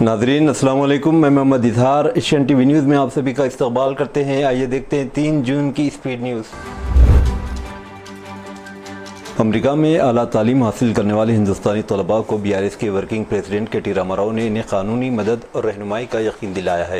नाजरीन अस्सलाम वालेकुम, मैं Mohammad Izhar Asian TV news में आप सभी का इस्तकबाल करते हैं। आइए देखते हैं 3 जून की स्पीड न्यूज़। अमेरिका में आला तालीम हासिल करने वाले हिंदुस्तानी तलबा को BRS के वर्किंग प्रेसिडेंट के टी रामाराव ने इन्हें कानूनी मदद और रहनुमाई का यकीन दिलाया है।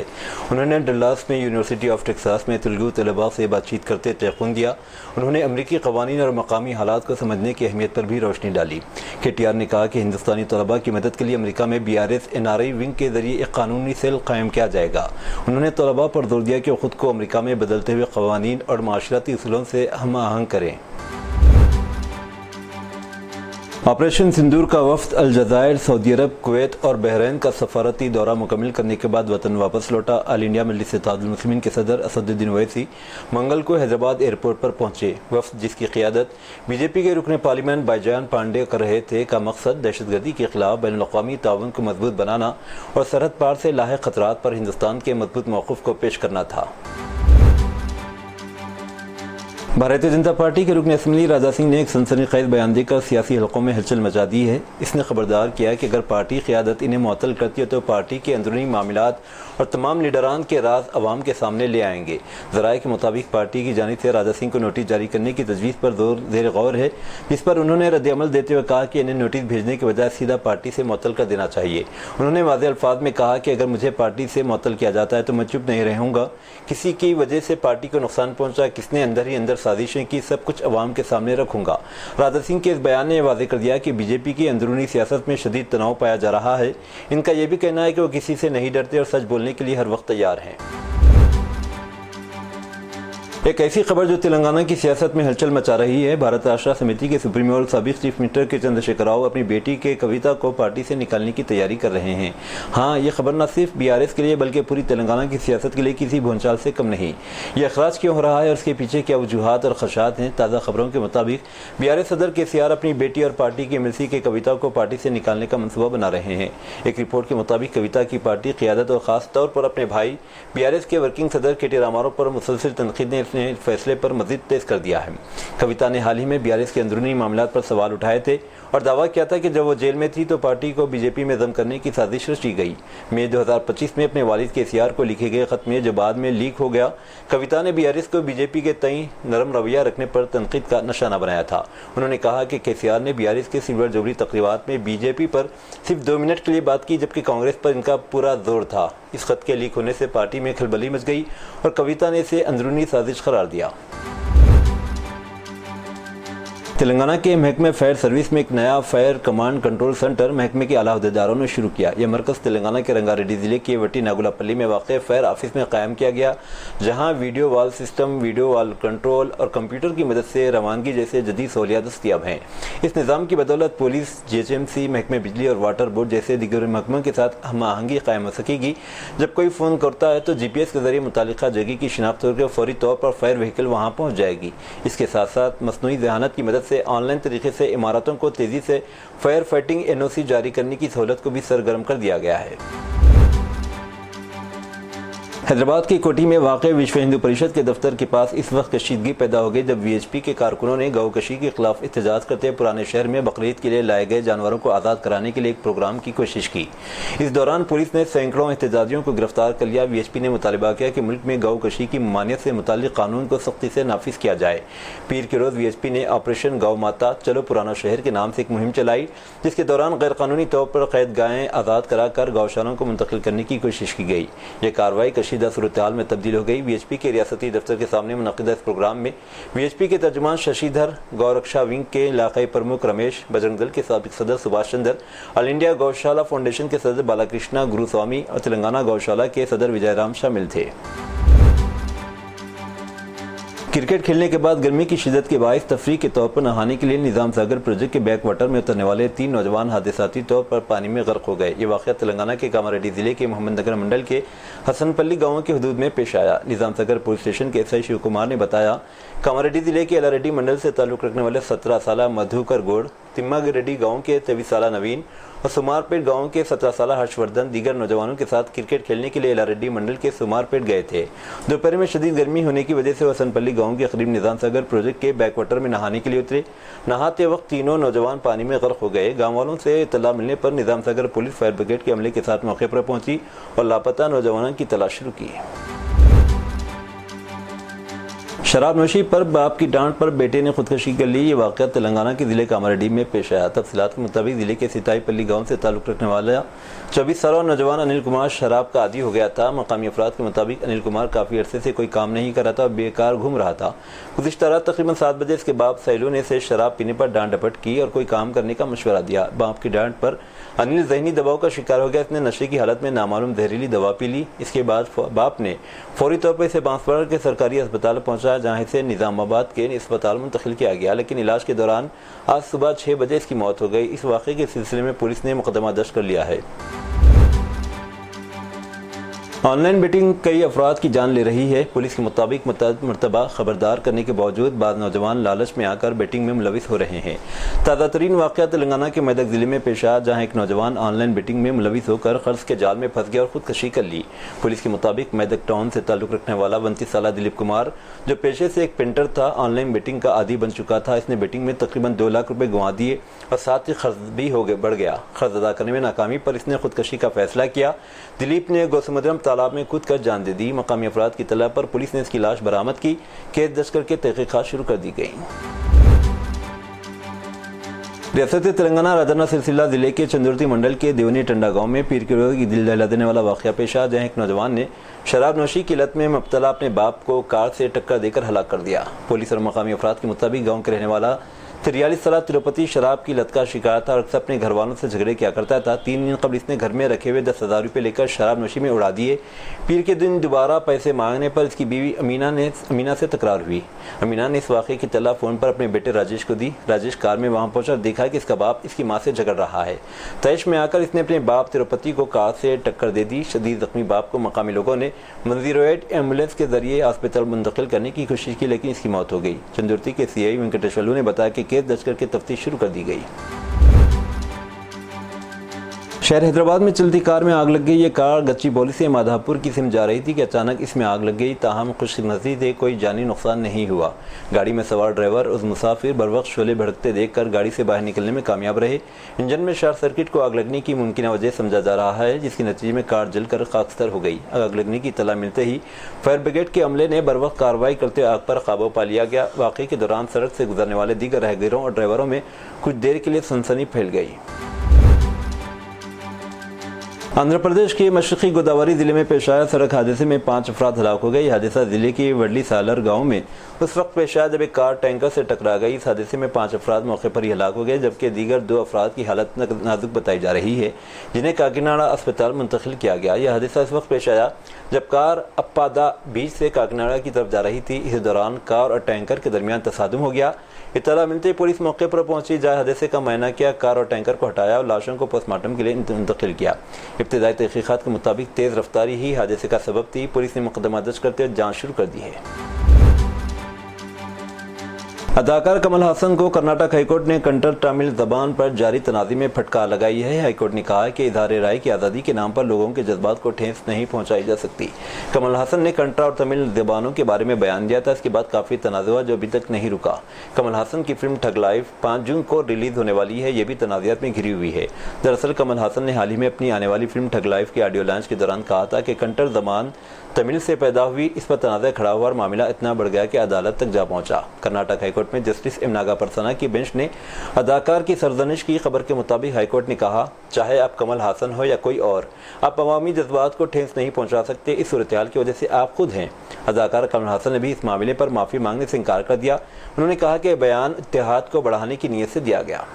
उन्होंने डल्लास में यूनिवर्सिटी ऑफ टेक्सास में तेलुगु तलबा से बातचीत करते तयक़ुन दिया। उन्होंने अमरीकी कवानीन और मकामी हालात को समझने की अहमियत पर भी रोशनी डाली। KTR ने कहा कि हिंदुस्तानी तलबा की मदद के लिए अमरीका में BRS NRI विंग के ज़रिए एक कानूनी सेल कायम किया जाएगा। उन्होंने तलबा पर जोर दिया कि वो ख़ुद को अमरीका में बदलते हुए कवानीन और माशरती उसूलों से हम आहंग करें। ऑपरेशन सिंदूर का वफ्द अलजायर, सऊदी अरब, कुवैत और बहरीन का सफारती दौरा मुकम्मल करने के बाद वतन वापस लौटा। ऑल इंडिया मजलिस इत्तेहादुल मुस्लिमीन के सदर असदुद्दीन ओवैसी मंगल को हैदराबाद एयरपोर्ट पर पहुंचे। वफ्द जिसकी क़ियादत BJP के रुकन पार्लियामेंट बाईजान पांडे कर रहे थे का मकसद दहशतगर्दी के खिलाफ बैनुल-अक़वामी ताउन को मजबूत बनाना और सरहद पार से लाहिक़ खतरात पर हिंदुस्तान के मजबूत मौक़िफ़ को पेश करना था। भारतीय जनता पार्टी के रुकन असम्बली राजा सिंह ने एक सनसनीखेज बयान देकर सियासी हलकों में हलचल मचा दी है। इसने खबरदार किया कि अगर पार्टी क़ियादत इन्हें मुअत्तल करती है तो पार्टी के अंदरूनी मामलात और तमाम लीडरान के राज अवाम के सामने ले आएंगे। ज़राए के मुताबिक पार्टी की जानिब से राजा सिंह को नोटिस जारी करने की तजवीज़ पर ज़ेर गौर है, जिस पर उन्होंने रद्द-ए-अमल देते हुए कहा कि इन्हें नोटिस भेजने के बजाय सीधा पार्टी से मुअत्तल कर देना चाहिए। उन्होंने वाज़ेह अल्फाज में कहा कि अगर मुझे पार्टी से मुअत्तल किया जाता है तो मैं चुप नहीं रहूँगा। किसी की वजह से पार्टी को नुकसान पहुँचा, किसने अंदर ही अंदर साजिशें की, सब कुछ अवाम के सामने रखूंगा। राजा सिंह के इस बयान ने वाज़ेह कर दिया कि BJP की अंदरूनी सियासत में शदीद तनाव पाया जा रहा है। इनका यह भी कहना है कि वो किसी से नहीं डरते और सच बोलने के लिए हर वक्त तैयार हैं। एक ऐसी खबर जो तेलंगाना की सियासत में हलचल मचा रही है। भारत राष्ट्र समिति के सुप्रीमो और साबिक चीफ मिनिस्टर के चंद्रशेखर राव अपनी बेटी के कविता को पार्टी से निकालने की तैयारी कर रहे हैं। हाँ, ये खबर न सिर्फ BRS के लिए बल्कि पूरी तेलंगाना की सियासत के लिए किसी भूचाल से कम नहीं। यह अखराज क्यों हो रहा है और इसके पीछे क्या वजूहात और खदशात हैं? ताज़ा खबरों के मुताबिक BRS सदर KCR अपनी बेटी और पार्टी की MLC के कविता को पार्टी से निकालने का मनसूबा बना रहे हैं। एक रिपोर्ट के मुताबिक कविता की पार्टी क़ियादत और ख़ास तौर पर अपने भाई BRS के वर्किंग सदर KT रामाराव पर मुसलसल तनकीद ने अपने फैसले पर मज़ीद तेज कर दिया है। कविता ने हाल ही में BRS के अंदरूनी मामलात पर सवाल उठाए थे और दावा किया था कि जब वो जेल में थी तो पार्टी को BJP में दम करने की साजिश रची गई। मई 2025 में अपने वालिद KCR को लिखे गए खत में जो बाद में लीक हो गया, कविता ने BRS को BJP के तई नरम रवैया रखने पर तनकीद का निशाना बनाया था। उन्होंने कहा कि KCR ने BRS के सिल्वर जुबली तकरीबात में BJP पर सिर्फ 2 मिनट के लिए बात की, जबकि कांग्रेस पर इनका पूरा जोर था। इस खत के लीक होने से पार्टी में खलबली मच गई और कविता ने इसे अंदरूनी साजिश करार दिया। तेलंगाना के महकमे फायर सर्विस में एक नया फायर कमांड कंट्रोल सेंटर महकमे के आला अहदेदारों ने शुरू किया। यह मरकज़ तेलंगाना के रंगारेड्डी ज़िले के वटी नागुलापल्ली में वाक़ फायर ऑफिस में कायम किया गया, जहां video wall system, video wall control और कंप्यूटर की मदद से रवानगी जैसे जदीद सहूलियात दस्तयाब हैं। इस निज़ाम की बदौलत पुलिस, GHMC, महकमे बिजली और वाटर बोर्ड जैसे दीगर महकमों के साथ हम आहंगी कायम हो सकेगी। जब कोई फ़ोन करता है तो GPS के ज़रिए मुतालिका जगह की शिनाख्त करके फौरी तौर पर फायर व्हीकल वहाँ पहुँच जाएगी। इसके साथ साथ मसनूई ज़हानत की मदद से ऑनलाइन तरीके से इमारतों को तेज़ी से फायर फाइटिंग NOC जारी करने की सहूलत को भी सरगर्म कर दिया गया है। हैदराबाद की कोठी में वाक़े विश्व हिंदू परिषद के दफ्तर के पास इस वक्त कशीदगी पैदा हो गई जब VHP के कारकुनों ने गौकशी के खिलाफ एहतजाज करते पुराने शहर में बकरीद के लिए लाए गए जानवरों को आज़ाद कराने के लिए एक प्रोग्राम की कोशिश की। इस दौरान पुलिस ने सैकड़ों एहतजाजियों को गिरफ्तार कर लिया। VHP ने मुतालबा किया कि मुल्क में गौकशी की ममानियत से मुताल्लिक़ कानून को सख्ती से नाफिज किया जाए। पीर के रोज़ VHP ने ऑपरेशन गौ माता चलो पुराना शहर के नाम से एक मुहिम चलाई, जिसके दौरान गैर कानूनी तौर पर कैद गायें आज़ाद कराकर गौशालों को मुंतकिल करने की कोशिश की गई। यह कार्रवाई कशीदा सूरत-ए-हाल में तब्दील हो गई। VHP के रियासती दफ्तर के सामने मुनक़िदा इस प्रोग्राम में VHP के तर्जुमान शशिधर, गौरक्षा विंग के इलाकाई प्रमुख रमेश, बजरंग दल के साबिक सदर सुभाष चंद्र, ऑल इंडिया गौशाला फाउंडेशन के सदर बालाकृष्णा गुरुस्वामी और तेलंगाना गौशाला के सदर विजयराम शामिल थे। क्रिकेट खेलने के बाद गर्मी की शिद्दत के बायस तफरीह के तौर पर नहाने के लिए निज़ाम सागर प्रोजेक्ट के बैक वाटर में उतरने वाले 3 नौजवान हादसाती तौर पर पानी में गर्क हो गए। ये वाक़या तेलंगाना के कामारेड्डी ज़िले के मोहम्मद नगर मंडल के हसनपल्ली गाँव के हदूद में पेश आया। निज़ाम सागर पुलिस स्टेशन के SI शिव कुमार ने बताया, कामारेड्डी ज़िले के एलारेड्डी मंडल से ताल्लुक़ रखने वाले 17 साला मधुकर गौड़, तिम्मा रेड्डी गांव के 23 साला नवीन और सुमारपेट गांव के 17 साला हर्षवर्धन दीगर नौजवानों के साथ क्रिकेट खेलने के लिए एलारेड्डी मंडल के सुमारपेट गए थे। दोपहर में शदीद गर्मी होने की वजह से वसनपल्ली गांव के करीब निजाम सागर प्रोजेक्ट के बैकवाटर में नहाने के लिए उतरे। नहाते वक्त तीनों नौजवान पानी में गर्क हो गए। गाँव वालों से इत्तला मिलने पर निजाम सागर पुलिस फायर ब्रिगेड के अमले के साथ मौके पर पहुंची और लापता नौजवानों की तलाश शुरू की। शराब नोशी पर बाप की डांट पर बेटे ने खुदकुशी कर ली। ये वाक़या तेलंगाना के ज़िले कामारेड्डी में पेश आया। तफसीलात के मुताबिक ज़िले के सिताईपल्ली गांव से ताल्लुक़ रखने वाला 24 साला नौजवान अनिल कुमार शराब का आदी हो गया था। मकामी अफराद के मुताबिक अनिल कुमार काफ़ी अरसे से कोई काम नहीं कर रहा था और बेकार घूम रहा था। गुज़िश्ता रात तकरीबन 7 बजे इसके बाप सैलू ने इसे शराब पीने पर डांट डपट की और कोई काम करने का मशवरा दिया। बाप की डांट पर अनिल ज़हनी दबाव का शिकार हो गया। इसने नशे की हालत में नामालूम जहरीली दवा पी ली। इसके बाद बाप ने फौरी तौर पर इसे बांसवाड़ा के सरकारी अस्पताल पहुँचाया, जहाँ इसे निज़ामाबाद के अस्पताल मुंतकिल किया गया, लेकिन इलाज के दौरान आज सुबह 6 बजे इसकी मौत हो गई। इस वाक़े के सिलसिले में पुलिस ने मुकदमा दर्ज कर लिया है। ऑनलाइन बेटिंग कई अफराद की जान ले रही है। पुलिस के मुताबिक मरतबा खबरदार करने के बावजूद बाद नौजवान लालच में आकर बेटिंग में मुलविस हो रहे हैं। ताज़ा तरीन वाक़या तेलंगाना के मेदक ज़िले में पेश आया, जहाँ एक नौजवान ऑनलाइन बेटिंग में मुलविस होकर कर्ज के जाल में फंस गया और खुदकशी कर ली। पुलिस के मुताबिक मेदक टाउन से ताल्लुक़ रखने वाला 29 साला दिलीप कुमार, जो पेशे से एक पेंटर था, ऑनलाइन बेटिंग का आदी बन चुका था। इसने बेटिंग में तकरीबन 2 लाख रुपये गंवा दिए और साथ ही खर्च भी बढ़ गया। खर्च अदा करने में नाकामी पर इसने खुदकशी का फैसला किया। दिलीप ने गौसमुद्रम तालाब में कूद कर जान दे दी। मकामी अफराद की तलब पर पुलिस ने इसकी लाश बरामद की। केस दर्ज करके तहकीकात शुरू कर दी गई। रियासत तेलंगाना राजन्ना सिलसिला जिले के चंदुर्ती मंडल के देवनी टंडा गांव में पीर के रोज़ की दिल दहला देने वाला वाक़या पेश आया, जहां एक नौजवान ने शराब नोशी की लत में मुब्तला अपने बाप को कार से टक्कर देकर हलाक कर दिया। पुलिस और मकामी अफराद के मुताबिक गाँव के रहने वाला 43 साला तिरुपति शराब की लत का शिकार था और अक्सर अपने घर वालों से झगड़े किया करता था। 3 दिन कबल इसने घर में रखे हुए 10,000 रुपये लेकर शराब नोशी में उड़ा दिए। पीर के दिन दोबारा पैसे मांगने पर इसकी बीवी अमीना से तकरार हुई। अमीना ने इस वाक़े की तला फ़ोन पर अपने बेटे राजेश को दी। राजेश कार में वहाँ पहुँचा, देखा कि इसका बाप इसकी माँ से झगड़ रहा है। तैश में आकर इसने अपने बाप तिरुपति को कार से टक्कर दे दी। शदीद ज़ख्मी बाप को मकामी लोगों ने 108 एम्बुलेंस के जरिए अस्पताल मुंतकिल करने की कोशिश की, लेकिन इसकी मौत हो गई। चंदुर्ती के CI वेंकटेश्वरलू ने बताया कि केस दर्ज करके तफ्तीश शुरू कर दी गई। शहर हैदराबाद में चलती कार में आग लग गई। ये कार गच्चीबौली से माधापुर की सिम जा रही थी कि अचानक इसमें आग लग गई। ताहम खुशनसीबी से कोई जानी नुकसान नहीं हुआ। गाड़ी में सवार ड्राइवर और मुसाफिर बरवक्त शोले भड़कते देखकर गाड़ी से बाहर निकलने में कामयाब रहे। इंजन में शॉर्ट सर्किट को आग लगने की मुमकिन वजह समझा जा रहा है, जिसके नतीजे में कार जलकर खाकसतर हो गई। आग लगने की इत्तला मिलते ही फायर ब्रिगेड के अमले ने बरवक्त कार्रवाई करते आग पर काबू पा लिया गया। वाक़े के दौरान सड़क से गुजरने वाले दीगर राहगीरों और ड्राइवरों में कुछ देर के लिए सनसनी फैल गई। आंध्र प्रदेश के मशरक़ी गोदावरी ज़िले में पेश आया सड़क हादसे में 5 अफराद हलाक हो गए। हादसा ज़िले के वडली सालर गांव में उस वक्त पेश आया जब एक कार टैंकर से टकरा गई। इस हादसे में 5 अफराद मौके पर ही हलाक हो गए, जबकि दीगर 2 अफराद की हालत नाजुक बताई जा रही है, जिन्हें काकीनाडा अस्पताल मुंतकिल किया गया। यह हादसा इस वक्त पेश आया जब कार अप्पादा बीच से काकीनाडा की तरफ जा रही थी। इस दौरान कार और टैंकर के दरमियान तसादुम हो गया। इत्तला मिलते ही पुलिस मौके पर पहुंची, जहां हादसे का मुआयना किया, कार और टैंकर को हटाया और लाशों को पोस्टमार्टम के लिए मुंतकिल किया। इब्तिदाई तहकीकात के मुताबिक तेज़ रफ्तारी ही हादसे का सबब थी। पुलिस ने मुकदमा दर्ज करते हुए जांच शुरू कर दी है। अदाकार कमल हासन को कर्नाटक हाईकोर्ट ने कंटर तमिल जबान पर जारी तनाज़ी में फटकार लगाई है। हाईकोर्ट ने कहा है कि इज़हार राय की आज़ादी के नाम पर लोगों के जज्बात को ठेस नहीं पहुंचाई जा सकती। कमल हासन ने कंटा और तमिल जबानों के बारे में बयान दिया था। इसके बाद काफ़ी तनाज़ा हुआ, जो अभी तक नहीं रुका। कमल हासन की फिल्म ठग लाइफ 5 जून को रिलीज़ होने वाली है। ये भी तनाज़ात में घिरी हुई है। दरअसल कमल हासन ने हाल ही में अपनी आने वाली फिल्म ठग लाइफ के ऑडियो लॉन्च के दौरान कहा था कि कंटर जबान तमिल से पैदा हुई। इस पर तनाज़ा खड़ा हुआ और मामला इतना बढ़ गया कि अदालत तक जा पहुंचा। कर्नाटक हाईकोर्ट में जस्टिस एम नागापर्सना की बेंच ने अदाकार की सरजनिश की खबर के मुताबिक हाईकोर्ट ने कहा, चाहे आप कमल हासन हो या कोई और, आप अवामी जज्बात को ठेस नहीं पहुंचा सकते। इस सूरत हाल की वजह से आप खुद हैं। अदाकार कमल हासन ने भी इस मामले पर माफ़ी मांगने से इनकार कर दिया। उन्होंने कहा कि बयान इत्तेहाद को बढ़ाने की नीयत से दिया गया।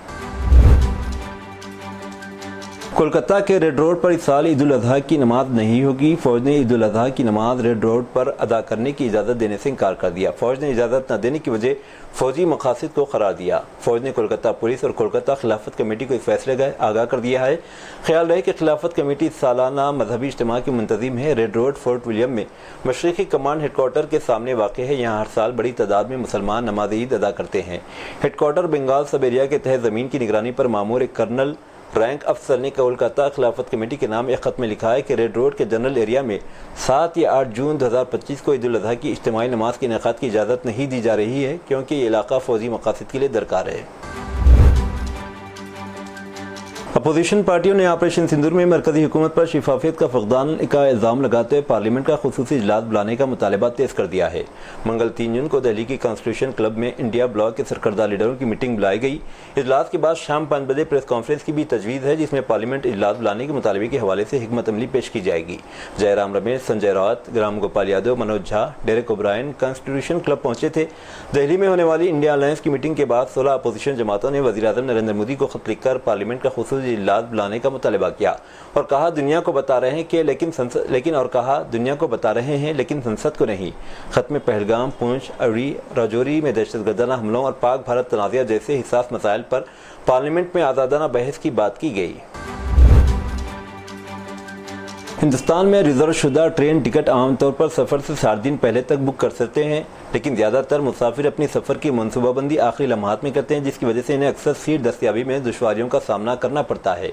कोलकाता के रेड रोड पर इस साल ईद उल अजहा की नमाज नहीं होगी। फौज ने ईद उल अजहा की नमाज रेड रोड पर अदा करने की इजाज़त देने से इनकार कर दिया। फौज ने इजाज़त न देने की वजह फौजी मकासद को करार दिया। फौज ने कोलकाता पुलिस और कोलकाता खिलाफत कमेटी को इस फैसले का आगाह कर दिया है। ख्याल रहे कि खिलाफत कमेटी सालाना मजहबी इज्तिमा की मुंतजिम है। रेड रोड फोर्ट विलियम में मशरक़ी कमांड हेडक्वार्टर के सामने वाक़ है। यहाँ हर साल बड़ी तादाद में मुसलमान नमाज ईद अदा करते हैं। हेडक्वार्टर बंगाल सब एरिया के तहत ज़मीन की निगरानी पर मामूर एक कर्नल रैंक अफसर ने कोलकाता खिलाफत कमेटी के नाम एक ख़त में लिखा है कि रेड रोड के जनरल एरिया में 7 या 8 जून 2025 को ईद उल अजहा की इज्तिमाई नमाज के इनेकाद की इजाज़त नहीं दी जा रही है, क्योंकि ये इलाका फौजी मकासद के लिए दरकार है। अपोजिशन पार्टियों ने ऑपरेशन सिंदूर में मरकजी हुकूमत पर शिफाफियत का फक़दान का इल्ज़ाम लगाते हुए पार्लियामेंट का खुसूसी इजलास बुलाने का मुतालबा तेज़ कर दिया है। मंगल 3 जून को दिल्ली की कॉन्स्टिट्यूशन क्लब में इंडिया ब्लॉक के सरकर्दा लीडरों की मीटिंग बुलाई गई। इजलास के बाद शाम 5 बजे प्रेस कॉन्फ्रेंस की भी तजवीज़ है, जिसमें पार्लियामेंट इजलास बुलाने के मुतालबे के हवाले से हिकमत अमली पेश की जाएगी। Jairam Ramesh, Sanjay Rawat, Ram Gopal Yadav, Manoj Jha, Derek O'Brien constitution club पहुंचे थे। दिल्ली में होने वाली इंडिया अलायंस की मीटिंग के बाद 16 अपोजिशन जमातों ने वज़ीर-ए-आज़म नरेंद्र मोदी को खत लिखकर पार्लियामेंट का खुसूसी इजलास बुलाने का मुतालबा किया और कहा दुनिया को बता रहे हैं कि लेकिन संसद को नहीं। खत में पहलगाम, पुंछ, अड़ी, राजौरी में दहशतगर्दाना हमलों और पाक भारत तनाज़ा जैसे हिसास मसाइल पर पार्लियामेंट में आज़ादाना बहस की बात की गई। हिंदुस्तान में रिजर्व शुदा ट्रेन टिकट आमतौर पर सफ़र से 7 दिन पहले तक बुक कर सकते हैं, लेकिन ज़्यादातर मुसाफिर अपनी सफ़र की मनसूबाबंदी आखिरी लम्हात में करते हैं, जिसकी वजह से इन्हें अक्सर सीट दस्तियाबी में दुश्वारियों का सामना करना पड़ता है।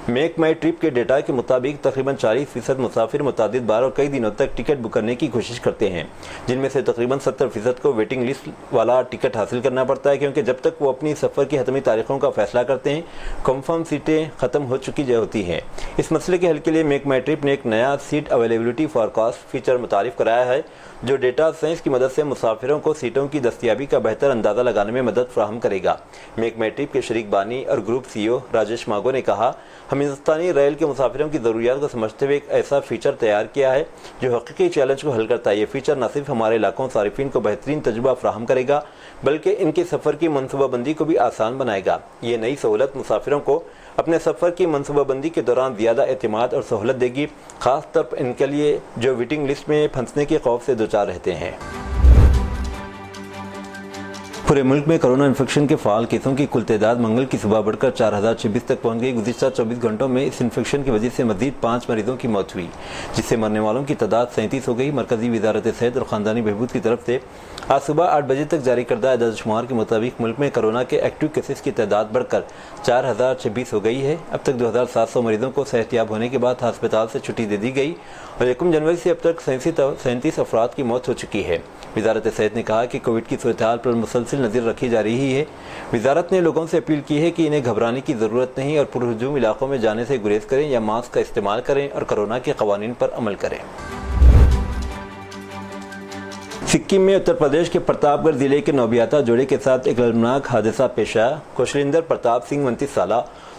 मेक माई ट्रिप के डेटा के मुताबिक तकरीबन 40% मुसाफिर मुतादिद बार और कई दिनों तक टिकट बुक करने की कोशिश करते हैं, जिनमें से तकरीबन 70% को वेटिंग लिस्ट वाला टिकट हासिल करना पड़ता है, क्योंकि जब तक वो अपनी सफ़र की हतमी तारीखों का फैसला करते हैं कन्फर्म सीटें ख़त्म हो चुकी होती हैं। इस मसले के हल के लिए मेक माई ट्रिप ने एक नया सीट अवेलेबिलिटी फॉरकास्ट फीचर मुतारिफ कराया है, जो डेटा साइंस की मदद से मुसाफिरों को सीटों की दस्तियाबी का बेहतर अंदाज़ा लगाने में मदद फराहम करेगा। मेक माई ट्रिप के शरीक बानी और ग्रुप CEO राजेश मागो ने कहा, हम हिंदुस्तानी रेल के मुसाफिरों की ज़रूरियात को समझते हुए एक ऐसा फ़ीचर तैयार किया है जो हकीकी चैलेंज को हल करता है। ये फ़ीचर न सिर्फ हमारे इलाकों सारिफिन को बेहतरीन तजुर्बा फराहम करेगा, बल्कि इनके सफ़र की मनसूबाबंदी को भी आसान बनाएगा। ये नई सहूलत मुसाफिरों को अपने सफ़र की मनसूबाबंदी के दौरान ज़्यादा एतमाद और सहूलत देगी, ख़ास तौर पर इनके लिए जो वेटिंग लिस्ट में फंसने के खौफ से दोचार रहते हैं। पूरे मुल्क में कोरोना इन्फेक्शन के फ़ाल केसों की कुल तादाद मंगल की सुबह बढ़कर 4026 तक पहुंच गई। गुज़िश्ता 24 घंटों में इस इन्फेक्शन की वजह से मज़ीद 5 मरीजों की मौत हुई, जिससे मरने वालों की तादाद 37 हो गई। मरकज़ी वज़ारत सेहत और ख़ानदानी बहबूद की तरफ से आज सुबह 8 बजे तक जारी करदा अदद शुमार के मुताबिक मुल्क में कोरोना के एक्टिव केसेस की तादाद बढ़कर 4026 हो गई है। अब तक 2700 मरीजों को सेहतियाब होने के बाद अस्पताल से छुट्टी दे दी गई और 1 जनवरी से अब तक 37 अफराद की मौत हो चुकी है। वज़ारत सेहत ने कहा कि कोविड की सूरत हाल पर मुसलसल नज़र रखी जा रही है। वज़ारत ने लोगों से अपील की है कि इन्हें घबराने की ज़रूरत नहीं और पुरहजूम इलाकों में जाने से गुरेज करें या मास्क का इस्तेमाल करें और कोरोना के क़वानीन पर अमल करें। सिक्किम में उत्तर प्रदेश के प्रतापगढ़ जिले के नौबियाता जोड़े के साथ एक शर्मनाक हादसा पेश आया। कौशलिंदर प्रताप सिंह 29 साल,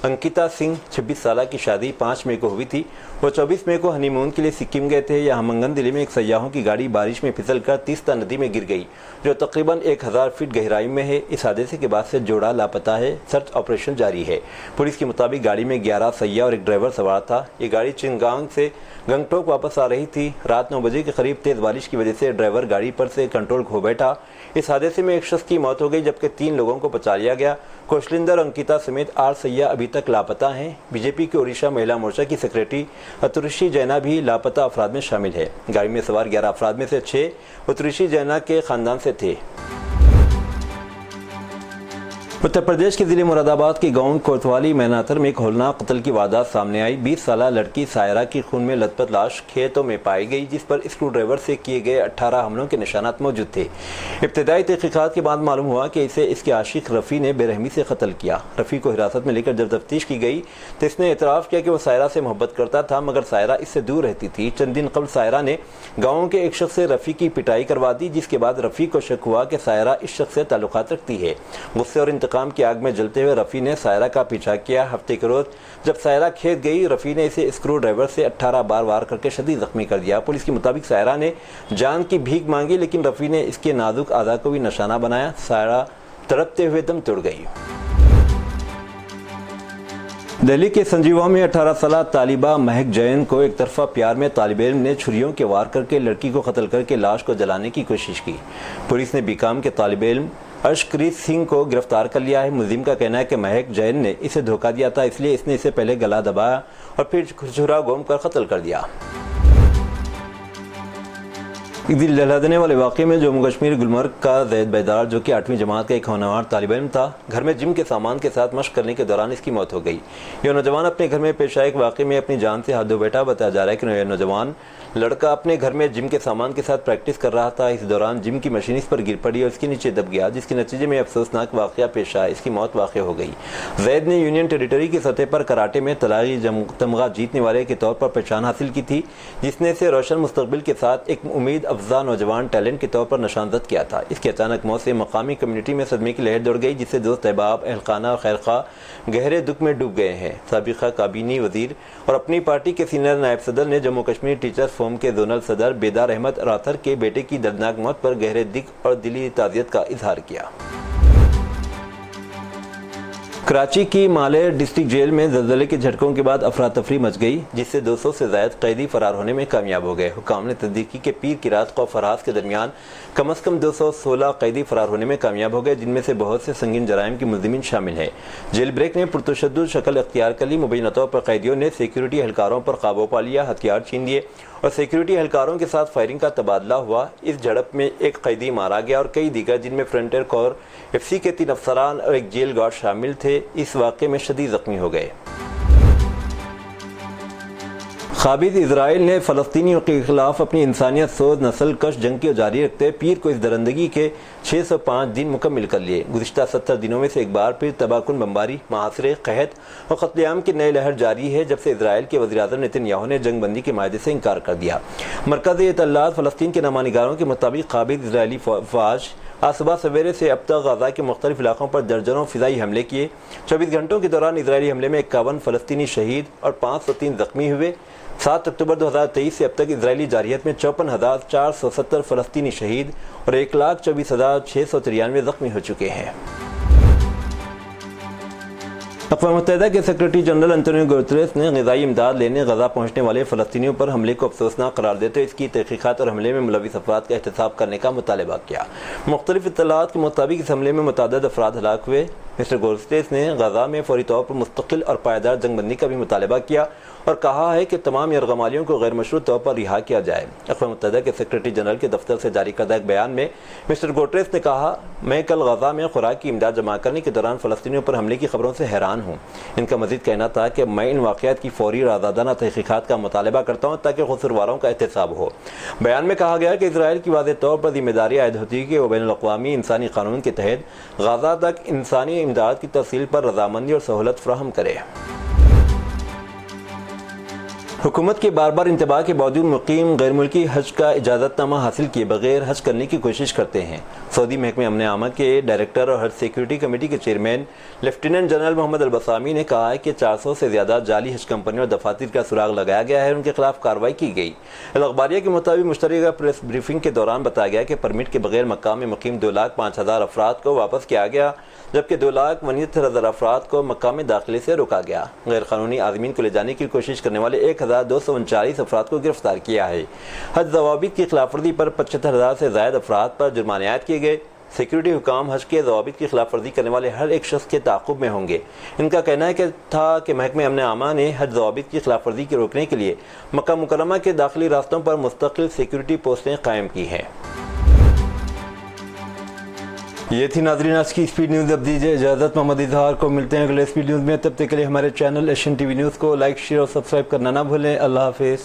अंकिता सिंह 26 साल की शादी 5 मई को हुई थी। वो 24 मई को हनीमून के लिए सिक्किम गए थे। यहाँ मंगन जिले में एक सयाहों की गाड़ी बारिश में फिसलकर तीस्ता नदी में गिर गई, जो तकरीबन 1000 फीट गहराई में है। इस हादसे के बाद से जोड़ा लापता है। सर्च ऑपरेशन जारी है। पुलिस के मुताबिक गाड़ी में 11 सयाह और एक ड्राइवर सवार था। ये गाड़ी चिंगांग से गंगटोक वापस आ रही थी। रात 9 बजे के करीब तेज़ बारिश की वजह से ड्राइवर गाड़ी पर से कंट्रोल खो बैठा। इस हादसे में एक शख्स की मौत हो गई, जबकि 3 लोगों को बचा लिया गया। कौशलिंदर, अंकिता समेत 8 सयाह अभी तक लापता हैं। बीजेपी के ओडिशा महिला मोर्चा की सेक्रेटरी अतुरुषि जैना भी लापता अफराद में शामिल है। गाड़ी में सवार 11 अफराद में से 6 अतुरुषि जैना के खानदान से थे। उत्तर प्रदेश के जिले मुरादाबाद के गांव कोतवाली मैनाथर में एक होलनाक कत्ल की वारदात सामने आई। 20 साल लड़की सायरा की खून में लथपथ लाश खेतों में पाई गई, जिस पर स्क्रू ड्राइवर से किए गए 18 हमलों के निशानात मौजूद थे। इब्तदाई तहकीकात के बाद मालूम हुआ कि इसे इसके आशिक रफ़ी ने बेरहमी से कत्ल किया। रफ़ी को हिरासत में लेकर जब तफ्तीश की गई तो इसने एतराफ़ किया कि वो सायरा से मोहब्बत करता था, मगर सायरा इससे दूर रहती थी। चंद दिन कबल सायरा ने गाँव के एक शख्स से रफ़ी की पिटाई करवा दी, जिसके बाद रफ़ी को शक हुआ कि सायरा इस शख्स से ताल्लुकात रखती है। गुस्से और इंतकाम की आग में जलते हुए रफ़ी ने सायरा का पीछा किया। हफ्ते के रोज जब सायरा खेत गई, रफ़ी ने इसे स्क्रू ड्राइवर से 18 बार वार करके शदीद जख्मी कर दिया। पुलिस के मुताबिक सायरा ने जान की भीख मांगी, लेकिन रफ़ी ने इसके नाजुक आधा को भी निशाना बनाया। सायरा तड़पते हुए दम तोड़ गई। دہلی کے سنجیوا میں 18 سالہ طالبہ مہک جین کو ایک طرفہ پیار میں طالب علم نے چھریوں کے وار کر کے لڑکی کو قتل کر کے لاش کو جلانے کی کوشش کی۔ پولیس نے بیکام کے طالب علم ارشکریت سنگھ کو گرفتار کر لیا ہے۔ ملزم کا کہنا ہے کہ مہک جین نے اسے دھوکہ دیا تھا، اس لیے اس نے اسے پہلے گلا دبایا اور پھر چھرا گھوم کر قتل کر دیا۔ ایک دل دہلا دینے والے واقعے میں جموں کشمیر گلمرگ کا زید بیدار، جو کہ 8ویں جماعت کا ایک ہونہار طالب علم تھا، گھر میں جم کے سامان کے ساتھ مشق کرنے کے دوران اس کی موت ہو گئی۔ یہ نوجوان اپنے گھر میں پیش آئے ایک واقعے میں اپنی جان سے ہاتھ دھو بیٹھا۔ بتایا جا رہا ہے کہ یہ نوجوان لڑکا اپنے گھر میں جم کے سامان کے ساتھ پریکٹس کر رہا تھا۔ اس دوران جم کی مشین اس پر گر پڑی اور اس کے نیچے دب گیا، جس کے نتیجے میں افسوسناک واقعہ پیش آیا، اس کی موت واقع ہو گئی۔ زید نے یونین ٹیریٹری کی سطح پر کراٹے میں طلائی تمغہ جیتنے والے کے طور پر پہچان حاصل کی تھی، جس نے اسے روشن مستقبل کے ساتھ ایک امید افزا نوجوان ٹیلنٹ کے طور پر نشاندہی کیا تھا۔ اس کی اچانک موت سے مقامی کمیونٹی میں صدمے کی لہر دوڑ گئی، جس سے دوست احباب، اہل خانہ اور خیر خواہ گہرے دکھ میں ڈوب گئے ہیں۔ سابقہ کابینی وزیر اور اپنی پارٹی کے سینئر نائب صدر نے جموں کشمیر ٹیچرز فورم کے زونل صدر بیدار احمد راتھر کے بیٹے کی دردناک موت پر گہرے دکھ اور دلی تعزیت کا اظہار کیا۔ کراچی کی مالے ڈسٹرکٹ جیل میں زلزلے کے جھٹکوں کے بعد افراتفری مچ گئی، جس سے 200 سے زائد قیدی فرار ہونے میں کامیاب ہو گئے۔ حکام نے تصدیق کی کہ پیر کی رات کو فراز کے درمیان کم از کم 216 قیدی فرار ہونے میں کامیاب ہو گئے، جن میں سے بہت سے سنگین جرائم کے ملزمین شامل ہیں۔ جیل بریک نے پرتشدد شکل اختیار کر لی۔ مبینہ طور پر قیدیوں نے سیکیورٹی اہلکاروں پر قابو پا لیا، ہتھیار چھین لیے اور سیکیورٹی اہلکاروں کے ساتھ فائرنگ کا تبادلہ ہوا۔ اس جھڑپ میں ایک قیدی مارا گیا اور کئی دیگر، جن میں فرنٹیئر کور ایف سی کے 3 افسران اور ایک جیل گارڈ شامل تھے، اس واقعے میں شدید زخمی ہو گئے۔ قابض اسرائیل نے فلسطینیوں کے خلاف اپنی انسانیت سوز نسل کش جنگ کی جاری رکھتے پیر کو اس درندگی کے 605 دن مکمل کر لیے۔ گزشتہ 70 دنوں میں سے ایک بار پھر تباہ کن بمباری، محاصرے، قحط اور قتل عام کی نئی لہر جاری ہے، جب سے اسرائیل کے وزیر اعظم نتن یاہو نے جنگ بندی کے معاہدے سے انکار کر دیا۔ مرکزی اطلاعات فلسطین کے نامہ نگاروں کے مطابق قابض اسرائیلی فوج آج صبح سویرے سے اب تک غزہ کے مختلف علاقوں پر درجنوں فضائی حملے کیے۔ 24 گھنٹوں کے دوران اسرائیلی حملے میں 51 فلسطینی شہید اور 503 زخمی ہوئے۔ 7 اکتوبر 2023 سے اب تک اسرائیلی جارحیت میں 54,470 فلسطینی شہید اور 1,24,693 زخمی ہو چکے ہیں۔ اقوام متحدہ کے سیکرٹری جنرل انتونیو گوتریس نے غذائی امداد لینے غزہ پہنچنے والے فلسطینیوں پر حملے کو افسوسناک قرار دیتے ہوئے اس کی تحقیقات اور حملے میں ملوث افراد کا احتساب کرنے کا مطالبہ کیا۔ مختلف اطلاعات کے مطابق اس حملے میں متعدد افراد ہلاک ہوئے۔ مسٹر گوتریس نے غزہ میں فوری طور پر مستقل اور پائیدار جنگ بندی کا بھی مطالبہ کیا اور کہا ہے کہ تمام یرغمالیوں کو غیر مشروط طور پر رہا کیا جائے۔ اقوام متحدہ کے سیکرٹری جنرل کے دفتر سے جاری کردہ ایک بیان میں مسٹر گوتریس نے کہا، میں کل غزہ میں خوراک کی امداد جمع کرنے کے دوران فلسطینیوں پر حملے کی خبروں سے حیران ہوں۔ ان کا مزید کہنا تھا کہ میں ان واقعات کی فوری اور آزادانہ تحقیقات کا مطالبہ کرتا ہوں تاکہ قصورواروں کا احتساب ہو۔ بیان میں کہا گیا کہ اسرائیل کی واضح طور پر ذمہ داری عائد ہوتی ہے کہ وہ بین الاقوامی انسانی قانون کے تحت غزہ تک انسانی امداد کی توصیل پر رضامندی اور سہولت فراہم کرے۔ حکومت کے بار بار انتباہ کے باوجود مقیم غیر ملکی حج کا اجازت نامہ حاصل کیے بغیر حج کرنے کی کوشش کرتے ہیں۔ سعودی محکمہ امن عامہ کے ڈائریکٹر اور حج سیکیورٹی کمیٹی کے چیئرمین لیفٹیننٹ جنرل محمد البسامی نے کہا ہے کہ 400 سے زیادہ جعلی حج کمپنیوں اور دفاتر کا سراغ لگایا گیا ہے اور ان کے خلاف کارروائی کی گئی۔ الاخباریہ کے مطابق مشترکہ پریس بریفنگ کے دوران بتایا گیا کہ پرمٹ کے بغیر مکہ میں مقیم 2,05,000 افراد کو واپس کیا گیا، جبکہ 2,69,000 افراد کو مکہ میں داخلے سے روکا گیا۔ غیر قانونی عازمین کو لے جانے کی کوشش کرنے والے 1,239 افراد کو گرفتار کیا ہے۔ حج ضوابط کی خلاف ورزی پر 75,000 سے زائد افراد پر جرمانے عائد کیے گئے۔ سیکیورٹی حکام حج کے ضوابط کی خلاف ورزی کرنے والے ہر ایک شخص کے تعاقب میں ہوں گے۔ ان کا کہنا ہے کہ محکمہ امن عامہ نے حج ضوابط کی خلاف ورزی کو روکنے کے لیے مکہ مکرمہ کے داخلی راستوں پر مستقل سیکیورٹی پوسٹیں قائم کی ہیں۔ یہ تھی ناظرین آج کی اسپیڈ نیوز۔ اب دیجیے اجازت، محمد اظہار کو ملتے ہیں اگلے اسپیڈ نیوز میں۔ تب تک کے لیے ہمارے channel Asian T V news کو لائک، شیئر اور سبسکرائب کرنا نہ بھولیں۔ اللہ حافظ۔